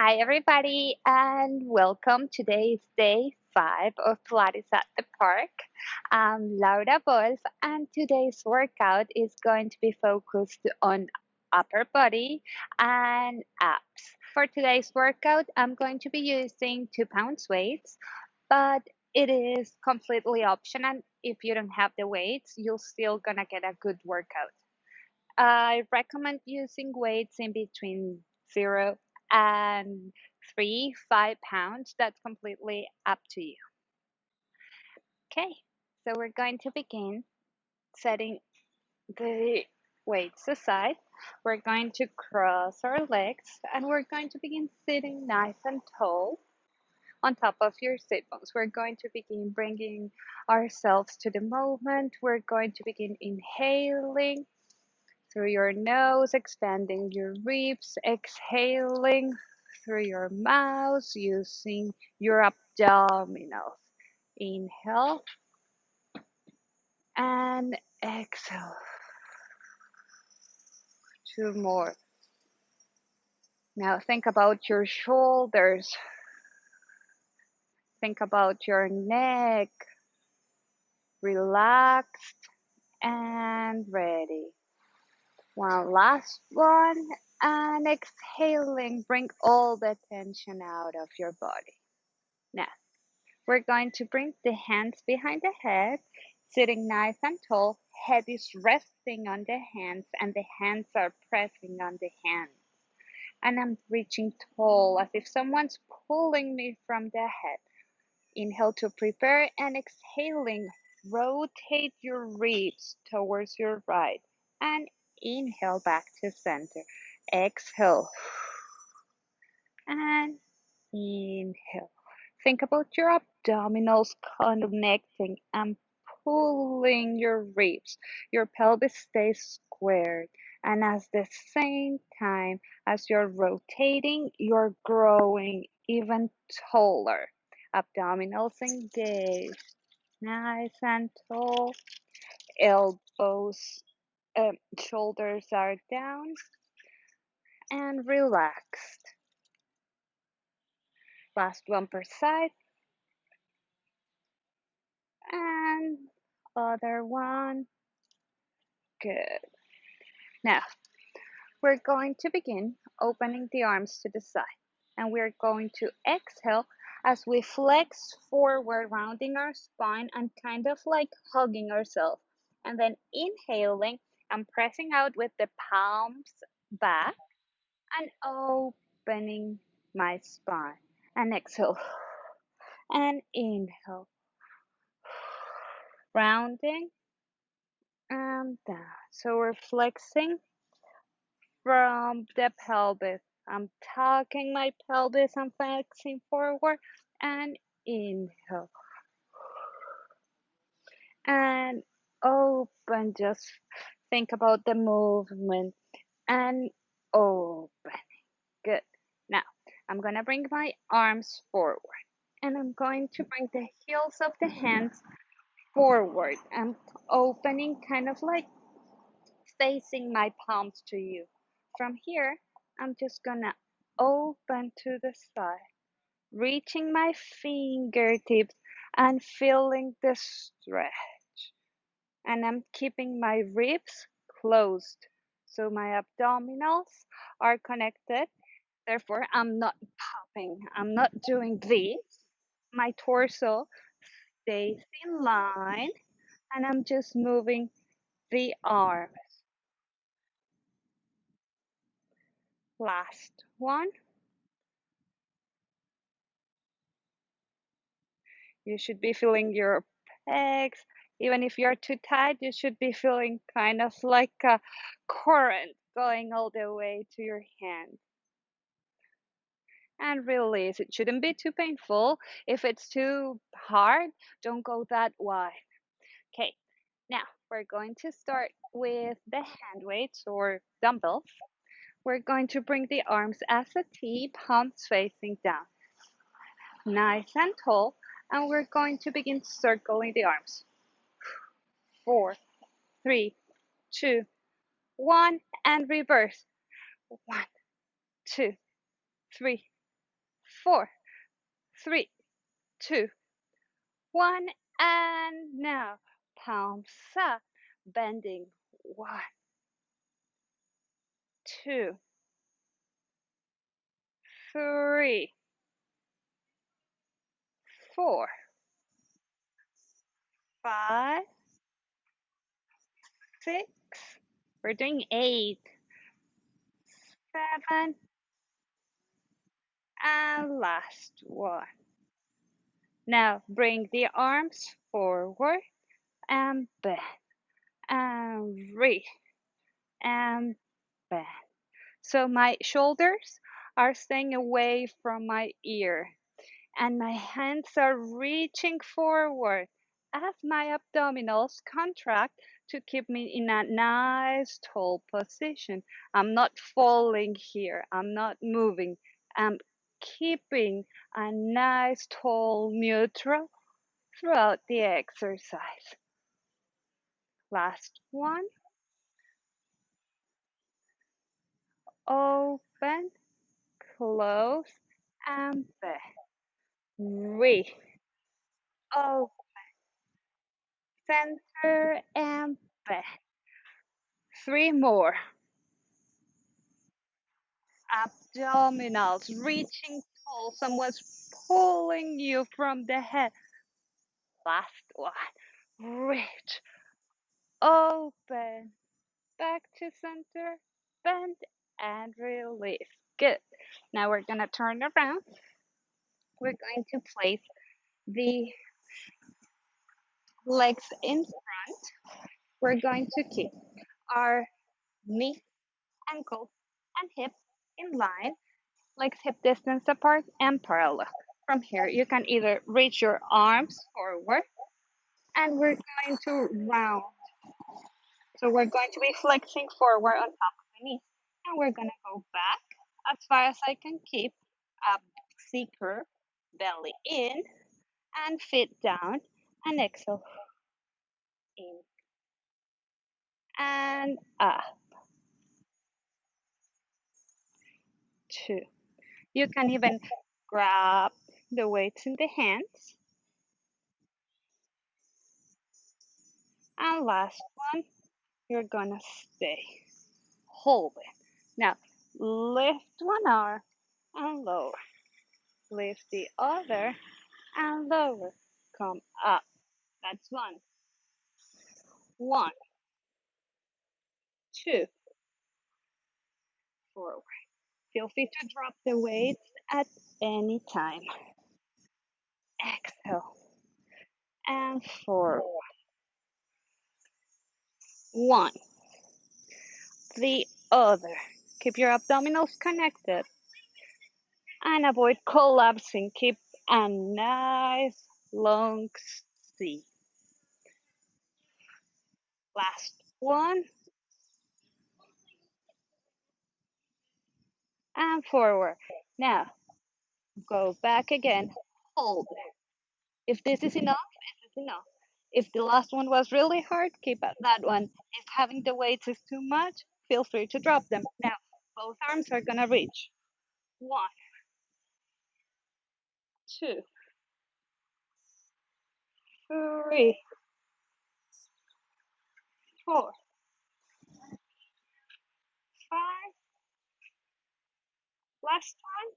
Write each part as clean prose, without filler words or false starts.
Hi, everybody, and welcome. Today is day 5 of Pilates at the Park. I'm Laura Wolf, and today's workout is going to be focused on upper body and abs. For today's workout, I'm going to be using 2 pounds weights, but it is completely optional. If you don't have the weights, you're still gonna get a good workout. I recommend using weights in between 0 and 3, 5 pounds. That's completely up to you. Okay, so we're going to begin setting the weights aside. We're going to cross our legs and we're going to begin sitting nice and tall on top of your sit bones. We're going to begin bringing ourselves to the moment. We're going to begin inhaling through your nose, expanding your ribs, exhaling through your mouth, using your abdominals. Inhale and exhale. Two more. Now think about your shoulders. Think about your neck. Relaxed and ready. One last one. And exhaling, bring all the tension out of your body. Now, we're going to bring the hands behind the head, sitting nice and tall. Head is resting on the hands, and the hands are pressing on the hands. And I'm reaching tall as if someone's pulling me from the head. Inhale to prepare and exhaling. Rotate your ribs towards your right. And inhale back to center. Exhale. And inhale. Think about your abdominals connecting and pulling your ribs. Your pelvis stays squared. And at the same time as you're rotating, you're growing even taller. Abdominals engaged. Nice and tall. Elbows, shoulders are down and relaxed. Last one per side. And other one. Good. Now, we're going to begin opening the arms to the side. And we're going to exhale as we flex forward, rounding our spine and kind of like hugging ourselves. And then inhaling and pressing out with the palms back and opening my spine. And exhale. And inhale. Rounding and down. So we're flexing from the pelvis. I'm tucking my pelvis and flexing forward and inhale. And open. Just think about the movement and open. Good. Now, I'm going to bring my arms forward and I'm going to bring the heels of the hands forward. I'm opening kind of like facing my palms to you. From here, I'm just gonna open to the side, reaching my fingertips and feeling the stretch. And I'm keeping my ribs closed. So my abdominals are connected. Therefore, I'm not popping. I'm not doing this. My torso stays in line and I'm just moving the arm. Last one. You should be feeling your pecs. Even if you're too tight, you should be feeling kind of like a current going all the way to your hand. And release. It shouldn't be too painful. If it's too hard, don't go that wide. Okay, now we're going to start with the hand weights or dumbbells. We're going to bring the arms as a T, palms facing down. Nice and tall. And we're going to begin circling the arms. 4, 3, 2, 1, and reverse. 1, 2, 3, four, three, two, one, and now palms up, bending. One, two, three, four, five, six. We're doing eight, seven, and last one. Now bring the arms forward and bend and reach and bend. So my shoulders are staying away from my ear and my hands are reaching forward as my abdominals contract to keep me in a nice tall position. I'm not falling here. I'm not moving. I'm keeping a nice tall neutral throughout the exercise. Last one. Open, close, and back. Re. Open, center, and back. Three more. Abdominals reaching tall. Someone's pulling you from the head. Last one. Reach. Open. Back to center. Bend and release. Good. Now we're going to turn around. We're going to place the legs in front. We're going to keep our knee, ankle, and hip in line, legs hip distance apart and parallel. From here, you can either reach your arms forward and we're going to round. So we're going to be flexing forward on top of the knee. And we're going to go back as far as I can keep up C curve, belly in, and feet down, and exhale in and up. Two. You can even grab the weights in the hands. And last one, you're gonna stay. Hold it. Now, lift one arm and lower. Lift the other and lower. Come up. That's one. One, two, forward. Feel free to drop the weights at any time. Exhale and forward. One, the other. Keep your abdominals connected and avoid collapsing. Keep a nice long C. Last one and forward. Now go back again. Hold. If this is enough, this is enough. If the last one was really hard, keep at that one. If having the weights is too much, feel free to drop them. Now both arms are gonna reach. One, two, three, four, five. Last one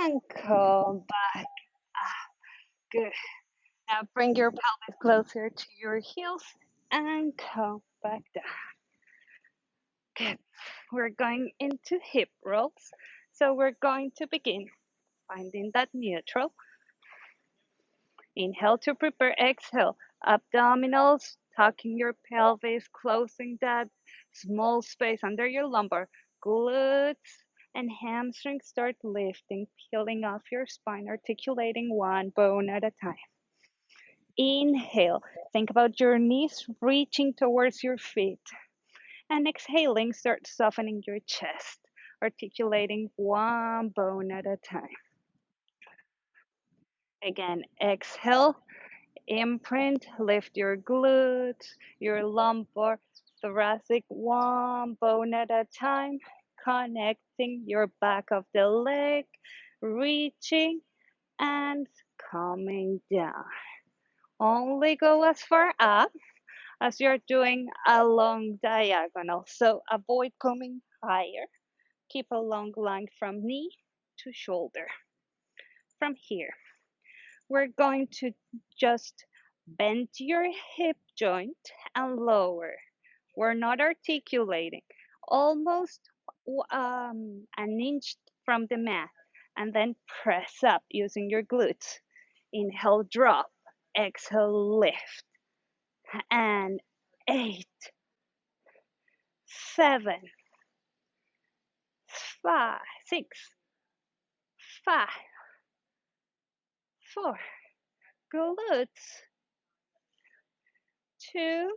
and come back. Ah, good. Now bring your pelvis closer to your heels and come back down. Good. We're going into hip rolls. So we're going to begin finding that neutral. Inhale to prepare, exhale. Abdominals, tucking your pelvis, closing that small space under your lumbar. Glutes and hamstrings start lifting, peeling off your spine, articulating one bone at a time. Inhale, think about your knees reaching towards your feet. And exhaling, start softening your chest, articulating one bone at a time. Again, exhale, imprint, lift your glutes, your lumbar, thoracic, one bone at a time. connecting your back of the leg, reaching and coming down. Only go as far up as you're doing a long diagonal. So avoid coming higher. Keep a long line from knee to shoulder. From here, we're going to just bend your hip joint and lower. We're not articulating, almost an inch from the mat, and then press up using your glutes. Inhale, drop. Exhale, lift. And 8, 7, 5, 6, 5, 4. Glutes. 2.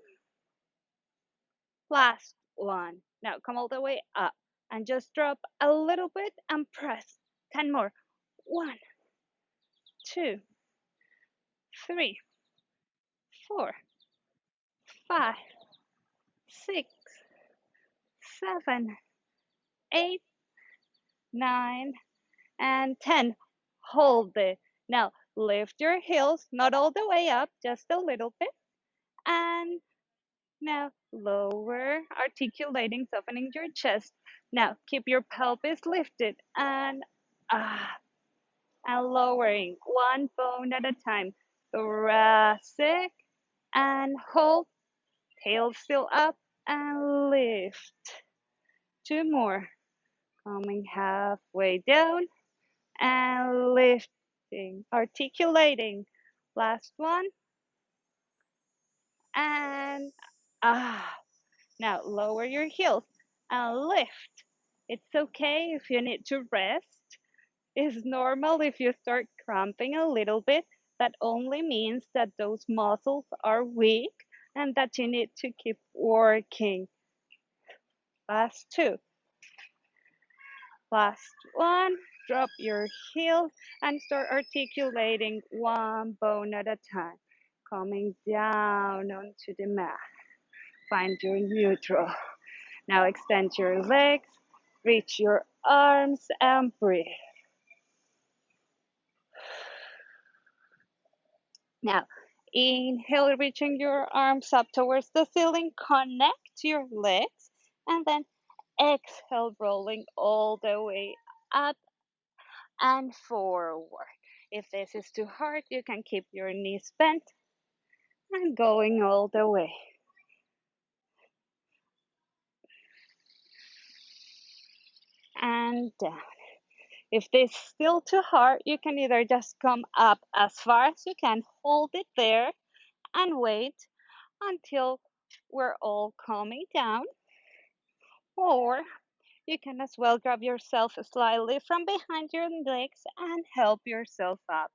Last one. Now come all the way up and just drop a little bit and press. 10 more. 1, 2, 3, 4, 5, 6, 7, 8, 9, and 10. Hold it. Now lift your heels, not all the way up, just a little bit. And now lower, articulating, softening your chest. Now keep your pelvis lifted and lowering one bone at a time. Thoracic and hold, tail still up and lift. 2 more. Coming halfway down and lifting, articulating. Last one and ah. Now lower your heels and lift. It's okay if you need to rest. It's normal if you start cramping a little bit. That only means that those muscles are weak and that you need to keep working. Last 2. Last one. Drop your heels and start articulating one bone at a time. Coming down onto the mat. Find your neutral. Now extend your legs, reach your arms, and breathe. Now, inhale, reaching your arms up towards the ceiling, connect your legs, and then exhale, rolling all the way up and forward. If this is too hard, you can keep your knees bent and going all the way. And down. If this is still too hard, you can either just come up as far as you can, hold it there, and wait until we're all coming down, or you can as well grab yourself slightly from behind your legs and help yourself up.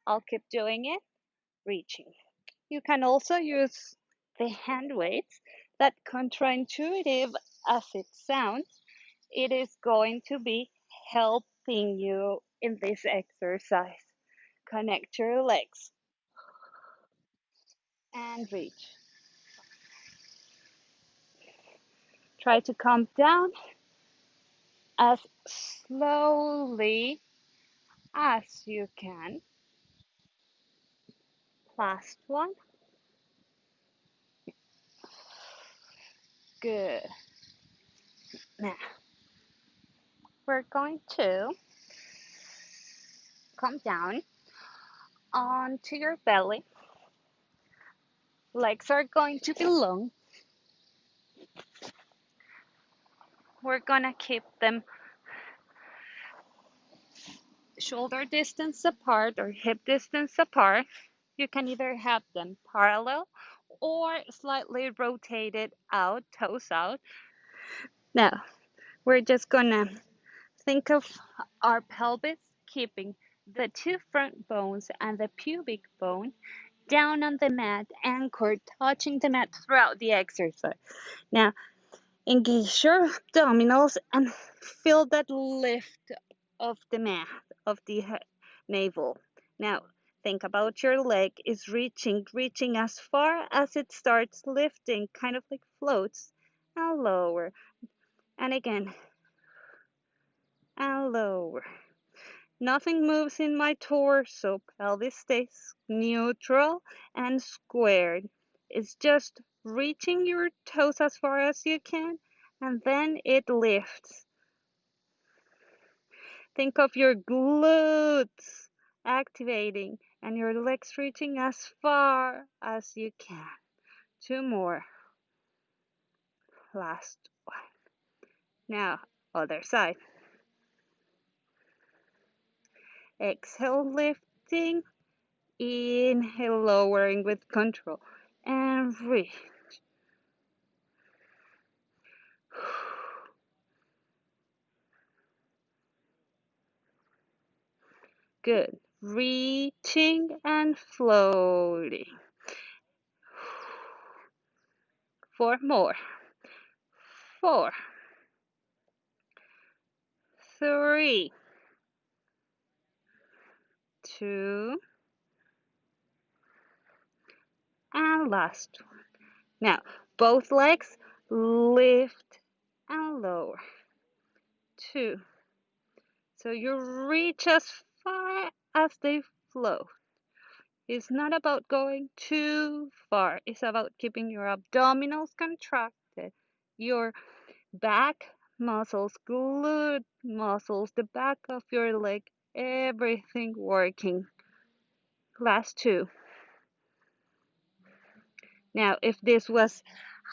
I'll keep doing it, reaching. You can also use the hand weights. That counterintuitive as it sounds, it is going to be helping you in this exercise. Connect your legs and reach. Try to come down as slowly as you can. Last one. Good. Now, we're going to come down onto your belly. Legs are going to be long. We're going to keep them shoulder distance apart or hip distance apart. You can either have them parallel or slightly rotated out, toes out. Now, we're just gonna think of our pelvis keeping the 2 front bones and the pubic bone down on the mat, anchored, touching the mat throughout the exercise. Now, engage your abdominals and feel that lift of the mat, of the navel. Now, think about your leg is reaching as far as it starts lifting, kind of like floats, and lower. And again, and lower. Nothing moves in my torso. Pelvis stays neutral and squared. It's just reaching your toes as far as you can, and then it lifts. Think of your glutes activating and your legs reaching as far as you can. Two more. Last one. Now, other side. Exhale, lifting. Inhale, lowering with control. And breathe. Good. Reaching and floating. Four more. Four, three, two, and last one. Now, both legs lift and lower. Two. So you reach as far as they flow. It's not about going too far. It's about keeping your abdominals contracted, your back muscles, glute muscles, the back of your leg, everything working. Last two. Now, if this was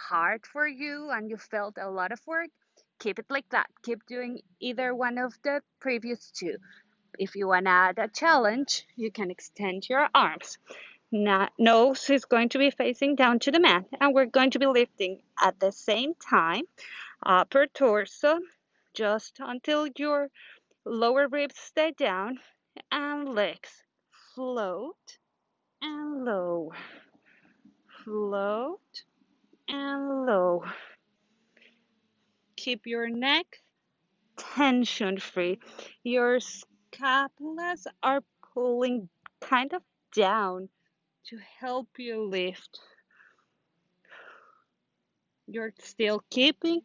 hard for you and you felt a lot of work, keep it like that. Keep doing either one of the previous two. If you want to add a challenge, you can extend your arms. Nose is going to be facing down to the mat, and we're going to be lifting at the same time, upper torso, just until your lower ribs stay down, and legs float and low, float and low. Keep your neck tension free. Your scapulas are pulling kind of down to help you lift. You're still keeping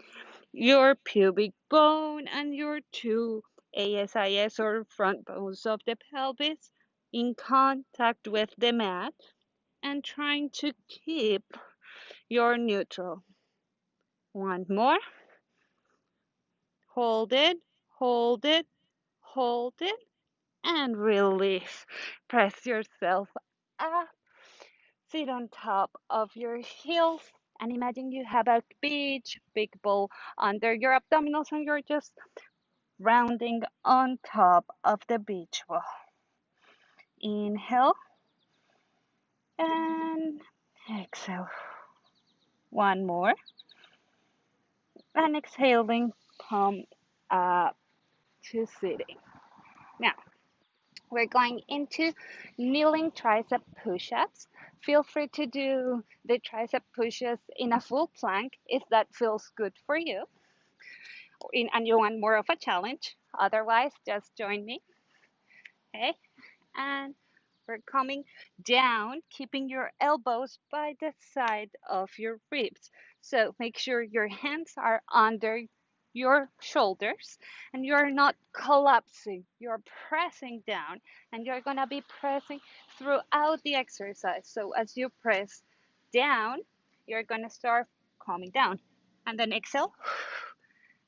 your pubic bone and your two ASIS or front bones of the pelvis in contact with the mat and trying to keep your neutral. One more. Hold it, hold it, hold it, and release. Press yourself up. Sit on top of your heels and imagine you have a beach big ball under your abdominals and you're just rounding on top of the beach ball. Inhale and exhale. One more. And exhaling, come up to sitting. Now, we're going into kneeling tricep push-ups. Feel free to do the tricep push-ups in a full plank if that feels good for you and you want more of a challenge. Otherwise, just join me. Okay? And we're coming down, keeping your elbows by the side of your ribs. So make sure your hands are under your shoulders and you're not collapsing. You're pressing down and you're going to be pressing throughout the exercise. So as you press down, you're going to start coming down. And then exhale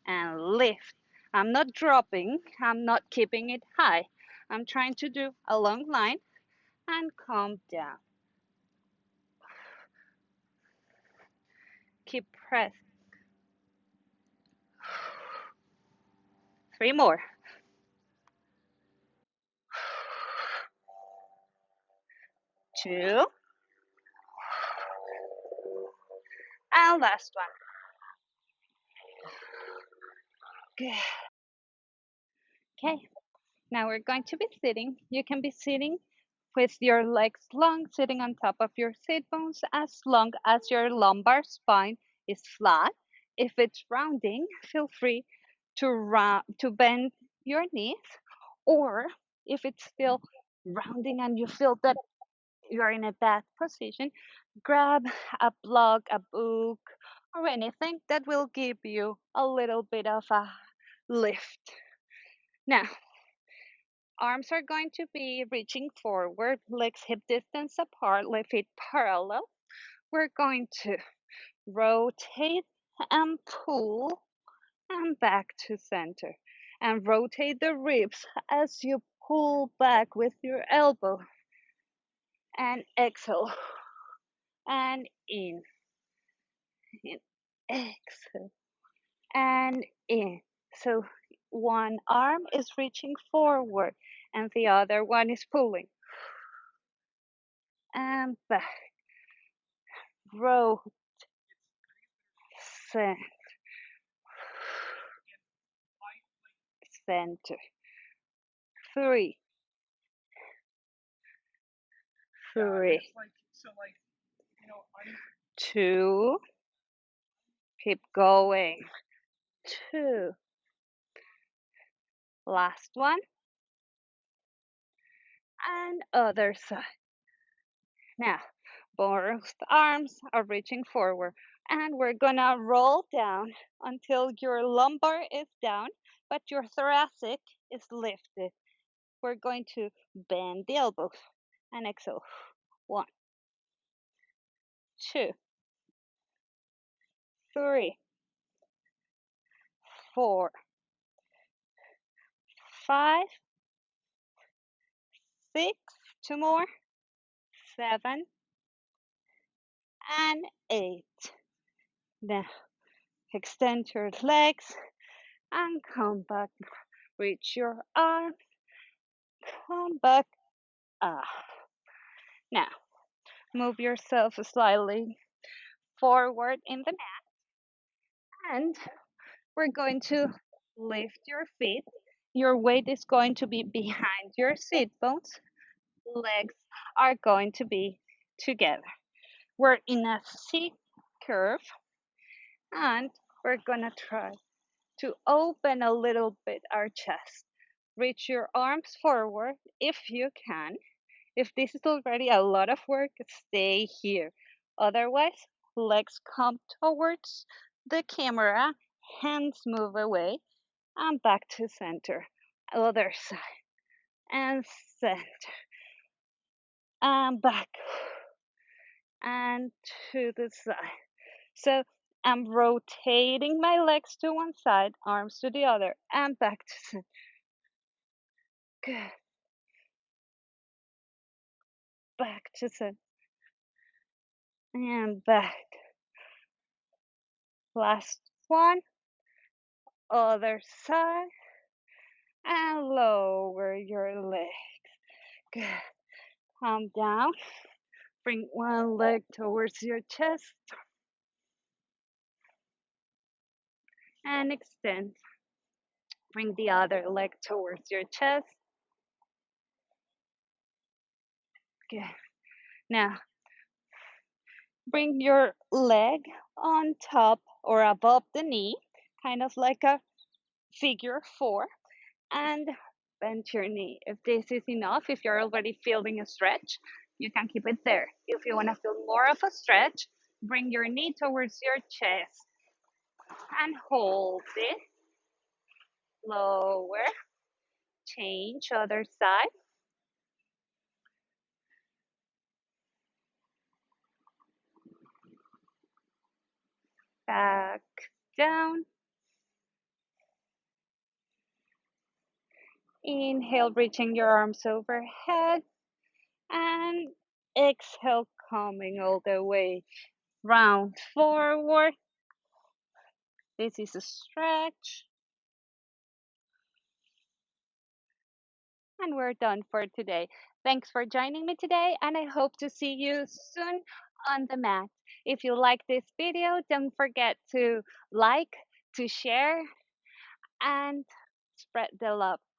and lift. I'm not dropping, I'm not keeping it high. I'm trying to do a long line and calm down. Keep pressing. Three more. Two. And last one. Good. Okay. Now we're going to be sitting. You can be sitting with your legs long, sitting on top of your sit bones as long as your lumbar spine is flat. If it's rounding, feel free to bend your knees, or if it's still rounding and you feel that you're in a bad position, grab a blog, a book, or anything that will give you a little bit of a lift. Now, arms are going to be reaching forward, legs hip distance apart, left feet parallel. We're going to rotate and pull and back to center. And rotate the ribs as you pull back with your elbow. And exhale. And in, exhale, and in. So one arm is reaching forward and the other one is pulling. And back. Row, center. 3, 3, 2, keep going. 2, last one, and other side. Now, both arms are reaching forward, and we're gonna roll down until your lumbar is down, but your thoracic is lifted. We're going to bend the elbows and exhale. 1, 2, 3, 4, 5, 6, 2 more, 7, and 8. Now, extend your legs and come back. Reach your arms, come back up. Now, move yourself slightly forward in the mat, and we're going to lift your feet. Your weight is going to be behind your sit bones. Legs are going to be together. We're in a C curve, and we're gonna try to open a little bit our chest. Reach your arms forward if you can. If this is already a lot of work, stay here. Otherwise, legs come towards the camera, hands move away, and back to center. Other side, and center, and back, and to the side. So I'm rotating my legs to one side, arms to the other, and back to center. Good. Back to center, and back. Last one, other side, and lower your leg. Good. Calm down. Bring one leg towards your chest and extend. Bring the other leg towards your chest. Good. Now, bring your leg on top or above the knee, kind of like a figure 4, and bend your knee. If this is enough, if you're already feeling a stretch, you can keep it there. If you want to feel more of a stretch, bring your knee towards your chest and hold it. Lower, change other side. Back down. Inhale, reaching your arms overhead. And exhale, coming all the way round forward. This is a stretch. And we're done for today. Thanks for joining me today, and I hope to see you soon on the mat. If you like this video, don't forget to like, to share, and spread the love.